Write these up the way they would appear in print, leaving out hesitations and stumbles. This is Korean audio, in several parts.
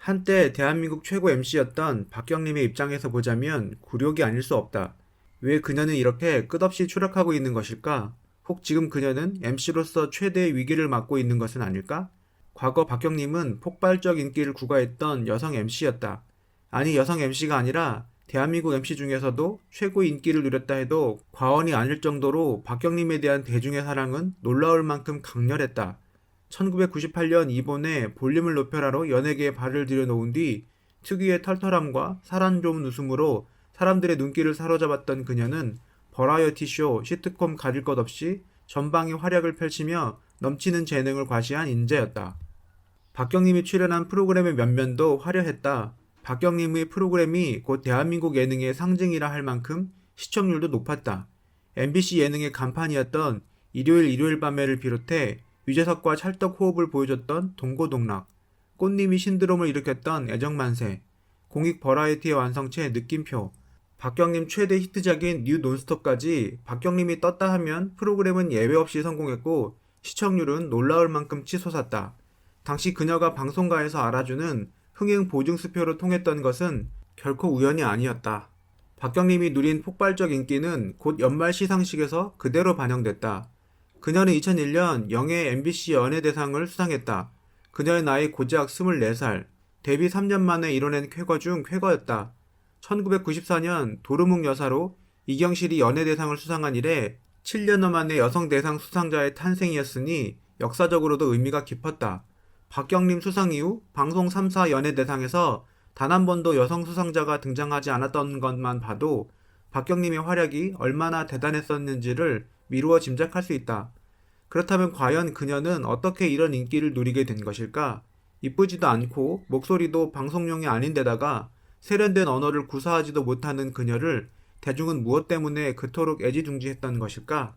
한때 대한민국 최고 MC였던 박경림의 입장에서 보자면 굴욕이 아닐 수 없다. 왜 그녀는 이렇게 끝없이 추락하고 있는 것일까? 혹 지금 그녀는 MC로서 최대의 위기를 맞고 있는 것은 아닐까? 과거 박경림은 폭발적 인기를 구가했던 여성 MC였다. 아니, 여성 MC가 아니라 대한민국 MC 중에서도 최고의 인기를 누렸다 해도 과언이 아닐 정도로 박경림에 대한 대중의 사랑은 놀라울 만큼 강렬했다. 1998년 이번에 볼륨을 높여라로 연예계에 발을 들여놓은 뒤 특유의 털털함과 사람 좋은 웃음으로 사람들의 눈길을 사로잡았던 그녀는 버라이어티쇼, 시트콤 가릴 것 없이 전방위 활약을 펼치며 넘치는 재능을 과시한 인재였다. 박경림이 출연한 프로그램의 면면도 화려했다. 박경림의 프로그램이 곧 대한민국 예능의 상징이라 할 만큼 시청률도 높았다. MBC 예능의 간판이었던 일요일 밤에를 비롯해 유재석과 찰떡 호흡을 보여줬던 동고동락, 꽃님이 신드롬을 일으켰던 애정만세, 공익 버라이어티의 완성체 느낌표, 박경림 최대 히트작인 뉴 논스톱까지 박경림이 떴다 하면 프로그램은 예외 없이 성공했고 시청률은 놀라울 만큼 치솟았다. 당시 그녀가 방송가에서 알아주는 흥행 보증수표로 통했던 것은 결코 우연이 아니었다. 박경림이 누린 폭발적 인기는 곧 연말 시상식에서 그대로 반영됐다. 그녀는 2001년 영예 MBC 연예대상을 수상했다. 그녀의 나이 고작 24살, 데뷔 3년 만에 이뤄낸 쾌거 중 쾌거였다. 1994년 도루묵 여사로 이경실이 연예대상을 수상한 이래 7년 만에 여성대상 수상자의 탄생이었으니 역사적으로도 의미가 깊었다. 박경림 수상 이후 방송 3사 연예대상에서 단 한 번도 여성 수상자가 등장하지 않았던 것만 봐도 박경림의 활약이 얼마나 대단했었는지를 미루어 짐작할 수 있다. 그렇다면 과연 그녀는 어떻게 이런 인기를 누리게 된 것일까? 이쁘지도 않고 목소리도 방송용이 아닌데다가 세련된 언어를 구사하지도 못하는 그녀를 대중은 무엇 때문에 그토록 애지중지했던 것일까?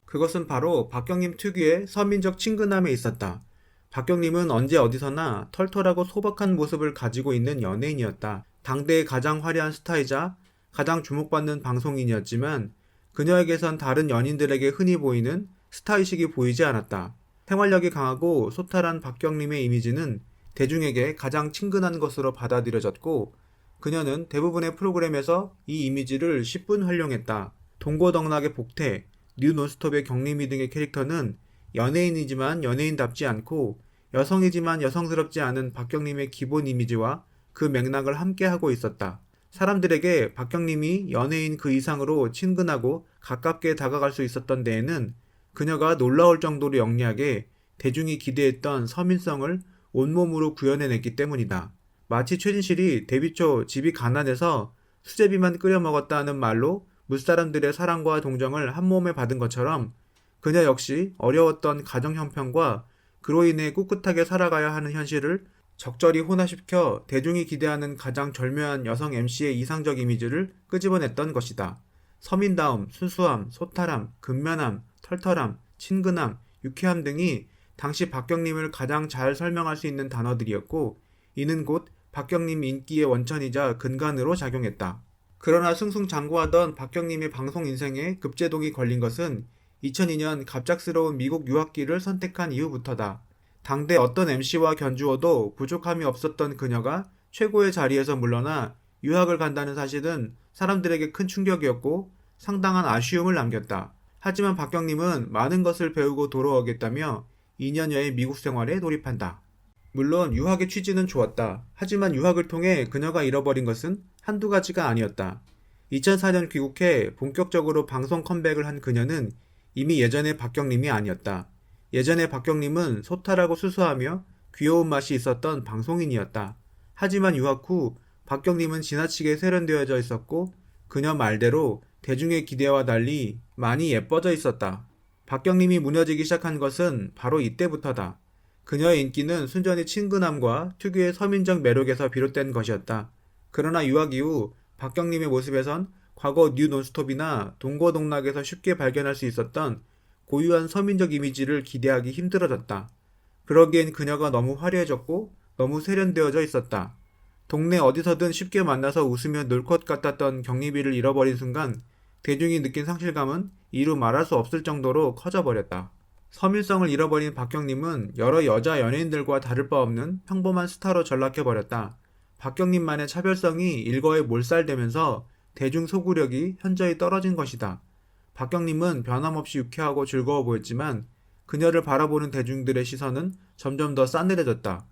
그것은 바로 박경림 특유의 서민적 친근함에 있었다. 박경림은 언제 어디서나 털털하고 소박한 모습을 가지고 있는 연예인이었다. 당대의 가장 화려한 스타이자 가장 주목받는 방송인이었지만 그녀에게선 다른 연인들에게 흔히 보이는 스타의식이 보이지 않았다. 생활력이 강하고 소탈한 박경림의 이미지는 대중에게 가장 친근한 것으로 받아들여졌고 그녀는 대부분의 프로그램에서 이 이미지를 10분 활용했다. 동고덕락의 복태, 뉴 논스톱의 경림이 등의 캐릭터는 연예인이지만 연예인답지 않고 여성이지만 여성스럽지 않은 박경림의 기본 이미지와 그 맥락을 함께하고 있었다. 사람들에게 박경림이 연예인 그 이상으로 친근하고 가깝게 다가갈 수 있었던 데에는 그녀가 놀라울 정도로 영리하게 대중이 기대했던 서민성을 온몸으로 구현해냈기 때문이다. 마치 최진실이 데뷔 초 집이 가난해서 수제비만 끓여 먹었다는 말로 무사람들의 사랑과 동정을 한몸에 받은 것처럼 그녀 역시 어려웠던 가정 형편과 그로 인해 꿋꿋하게 살아가야 하는 현실을 적절히 혼합시켜 대중이 기대하는 가장 절묘한 여성 MC의 이상적 이미지를 끄집어냈던 것이다. 서민다움, 순수함, 소탈함, 근면함, 털털함, 친근함, 유쾌함 등이 당시 박경림을 가장 잘 설명할 수 있는 단어들이었고 이는 곧 박경림 인기의 원천이자 근간으로 작용했다. 그러나 승승장구하던 박경림의 방송 인생에 급제동이 걸린 것은 2002년 갑작스러운 미국 유학기를 선택한 이후부터다. 당대 어떤 MC와 견주어도 부족함이 없었던 그녀가 최고의 자리에서 물러나 유학을 간다는 사실은 사람들에게 큰 충격이었고 상당한 아쉬움을 남겼다. 하지만 박경림은 많은 것을 배우고 돌아오겠다며 2년여의 미국 생활에 돌입한다. 물론 유학의 취지는 좋았다. 하지만 유학을 통해 그녀가 잃어버린 것은 한두 가지가 아니었다. 2004년 귀국해 본격적으로 방송 컴백을 한 그녀는 이미 예전의 박경림이 아니었다. 예전의 박경림은 소탈하고 수수하며 귀여운 맛이 있었던 방송인이었다. 하지만 유학 후 박경림은 지나치게 세련되어져 있었고 그녀 말대로 대중의 기대와 달리 많이 예뻐져 있었다. 박경림이 무너지기 시작한 것은 바로 이때부터다. 그녀의 인기는 순전히 친근함과 특유의 서민적 매력에서 비롯된 것이었다. 그러나 유학 이후 박경림의 모습에선 과거 뉴 논스톱이나 동고동락에서 쉽게 발견할 수 있었던 고유한 서민적 이미지를 기대하기 힘들어졌다. 그러기엔 그녀가 너무 화려해졌고 너무 세련되어져 있었다. 동네 어디서든 쉽게 만나서 웃으며 놀 것 같았던 경리비를 잃어버린 순간 대중이 느낀 상실감은 이루 말할 수 없을 정도로 커져버렸다. 서민성을 잃어버린 박경림은 여러 여자 연예인들과 다를 바 없는 평범한 스타로 전락해버렸다. 박경림만의 차별성이 일거에 몰살되면서 대중 소구력이 현저히 떨어진 것이다. 박경림은 변함없이 유쾌하고 즐거워 보였지만 그녀를 바라보는 대중들의 시선은 점점 더 싸늘해졌다.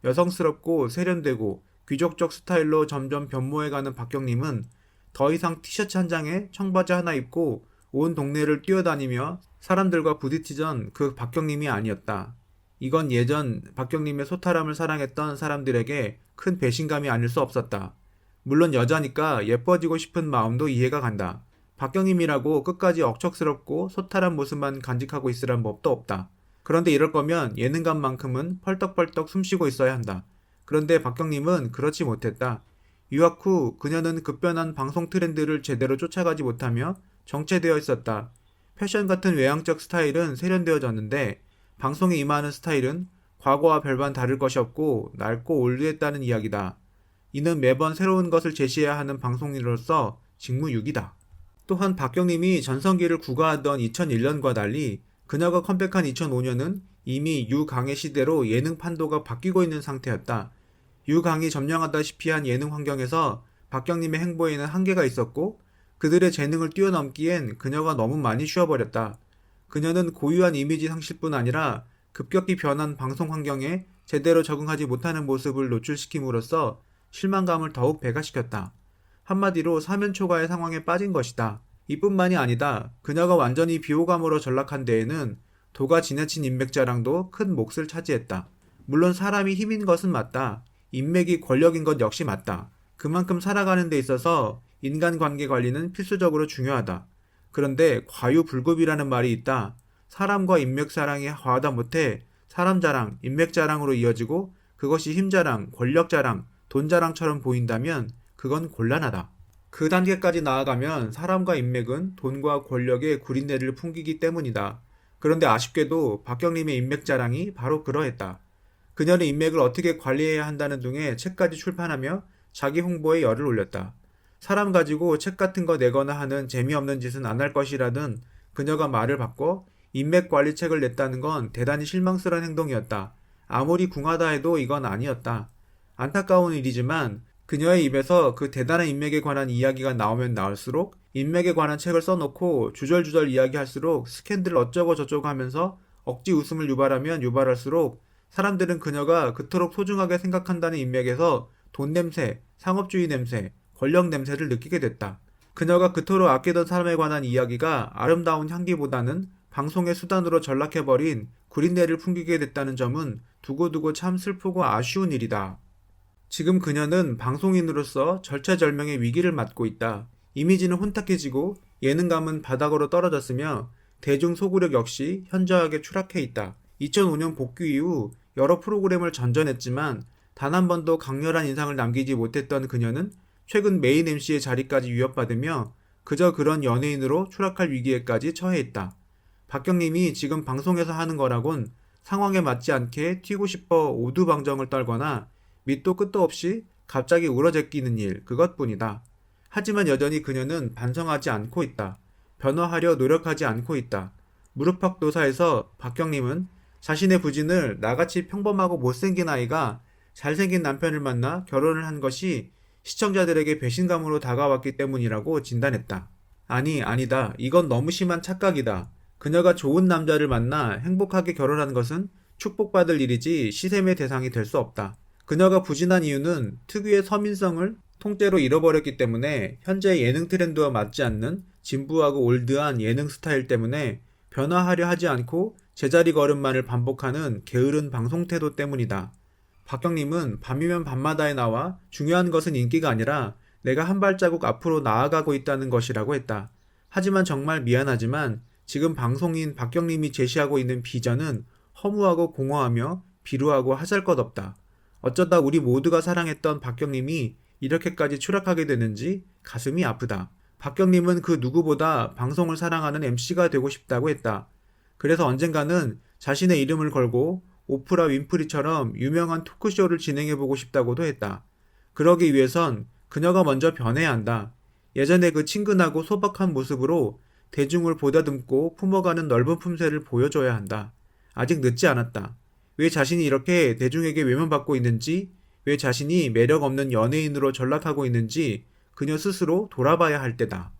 여성스럽고 세련되고 귀족적 스타일로 점점 변모해가는 박경림은 더 이상 티셔츠 한 장에 청바지 하나 입고 온 동네를 뛰어다니며 사람들과 부딪히던 그 박경림이 아니었다. 이건 예전 박경림의 소탈함을 사랑했던 사람들에게 큰 배신감이 아닐 수 없었다. 물론 여자니까 예뻐지고 싶은 마음도 이해가 간다. 박경림이라고 끝까지 억척스럽고 소탈한 모습만 간직하고 있으란 법도 없다. 그런데 이럴 거면 예능감만큼은 펄떡펄떡 숨쉬고 있어야 한다. 그런데 박경림은 그렇지 못했다. 유학 후 그녀는 급변한 방송 트렌드를 제대로 쫓아가지 못하며 정체되어 있었다. 패션 같은 외향적 스타일은 세련되어졌는데 방송에 임하는 스타일은 과거와 별반 다를 것이 없고 낡고 올드했다는 이야기다. 이는 매번 새로운 것을 제시해야 하는 방송인으로서 직무유기다. 또한 박경림이 전성기를 구가하던 2001년과 달리 그녀가 컴백한 2005년은 이미 유강의 시대로 예능 판도가 바뀌고 있는 상태였다. 유강이 점령하다시피 한 예능 환경에서 박경림의 행보에는 한계가 있었고 그들의 재능을 뛰어넘기엔 그녀가 너무 많이 쉬어버렸다. 그녀는 고유한 이미지 상실뿐 아니라 급격히 변한 방송 환경에 제대로 적응하지 못하는 모습을 노출시킴으로써 실망감을 더욱 배가시켰다. 한마디로 사면초가의 상황에 빠진 것이다. 이뿐만이 아니다. 그녀가 완전히 비호감으로 전락한 데에는 도가 지나친 인맥 자랑도 큰 몫을 차지했다. 물론 사람이 힘인 것은 맞다. 인맥이 권력인 것 역시 맞다. 그만큼 살아가는 데 있어서 인간관계 관리는 필수적으로 중요하다. 그런데 과유불급이라는 말이 있다. 사람과 인맥 사랑이 과하다 못해 사람 자랑, 인맥 자랑으로 이어지고 그것이 힘 자랑, 권력 자랑, 돈 자랑처럼 보인다면 그건 곤란하다. 그 단계까지 나아가면 사람과 인맥은 돈과 권력의 구린내를 풍기기 때문이다. 그런데 아쉽게도 박경림의 인맥 자랑이 바로 그러했다. 그녀는 인맥을 어떻게 관리해야 한다는 등의 책까지 출판하며 자기 홍보에 열을 올렸다. 사람 가지고 책 같은 거 내거나 하는 재미없는 짓은 안 할 것이라는 그녀가 말을 바꿔 인맥 관리 책을 냈다는 건 대단히 실망스러운 행동이었다. 아무리 궁하다 해도 이건 아니었다. 안타까운 일이지만 그녀의 입에서 그 대단한 인맥에 관한 이야기가 나오면 나올수록 인맥에 관한 책을 써놓고 주절주절 이야기할수록 스캔들 어쩌고 저쩌고 하면서 억지 웃음을 유발하면 유발할수록 사람들은 그녀가 그토록 소중하게 생각한다는 인맥에서 돈 냄새, 상업주의 냄새, 권력 냄새를 느끼게 됐다. 그녀가 그토록 아끼던 사람에 관한 이야기가 아름다운 향기보다는 방송의 수단으로 전락해버린 구린내를 풍기게 됐다는 점은 두고두고 참 슬프고 아쉬운 일이다. 지금 그녀는 방송인으로서 절체절명의 위기를 맞고 있다. 이미지는 혼탁해지고 예능감은 바닥으로 떨어졌으며 대중 소구력 역시 현저하게 추락해 있다. 2005년 복귀 이후 여러 프로그램을 전전했지만 단 한 번도 강렬한 인상을 남기지 못했던 그녀는 최근 메인 MC의 자리까지 위협받으며 그저 그런 연예인으로 추락할 위기에까지 처해 있다. 박경림이 지금 방송에서 하는 거라곤 상황에 맞지 않게 튀고 싶어 오두방정을 떨거나 밑도 끝도 없이 갑자기 울어제끼는 일, 그것뿐이다. 하지만 여전히 그녀는 반성하지 않고 있다. 변화하려 노력하지 않고 있다. 무릎팍도사에서 박경림은 자신의 부진을 나같이 평범하고 못생긴 아이가 잘생긴 남편을 만나 결혼을 한 것이 시청자들에게 배신감으로 다가왔기 때문이라고 진단했다. 아니다. 이건 너무 심한 착각이다. 그녀가 좋은 남자를 만나 행복하게 결혼한 것은 축복받을 일이지 시샘의 대상이 될 수 없다. 그녀가 부진한 이유는 특유의 서민성을 통째로 잃어버렸기 때문에 현재 예능 트렌드와 맞지 않는 진부하고 올드한 예능 스타일 때문에 변화하려 하지 않고 제자리 걸음만을 반복하는 게으른 방송 태도 때문이다. 박경림은 밤이면 밤마다에 나와 중요한 것은 인기가 아니라 내가 한 발자국 앞으로 나아가고 있다는 것이라고 했다. 하지만 정말 미안하지만 지금 방송인 박경림이 제시하고 있는 비전은 허무하고 공허하며 비루하고 하잘것없다. 어쩌다 우리 모두가 사랑했던 박경림이 이렇게까지 추락하게 되는지 가슴이 아프다. 박경림은 그 누구보다 방송을 사랑하는 MC가 되고 싶다고 했다. 그래서 언젠가는 자신의 이름을 걸고 오프라 윈프리처럼 유명한 토크쇼를 진행해보고 싶다고도 했다. 그러기 위해선 그녀가 먼저 변해야 한다. 예전에 그 친근하고 소박한 모습으로 대중을 보다듬고 품어가는 넓은 품새를 보여줘야 한다. 아직 늦지 않았다. 왜 자신이 이렇게 대중에게 외면받고 있는지, 왜 자신이 매력 없는 연예인으로 전락하고 있는지 그녀 스스로 돌아봐야 할 때다.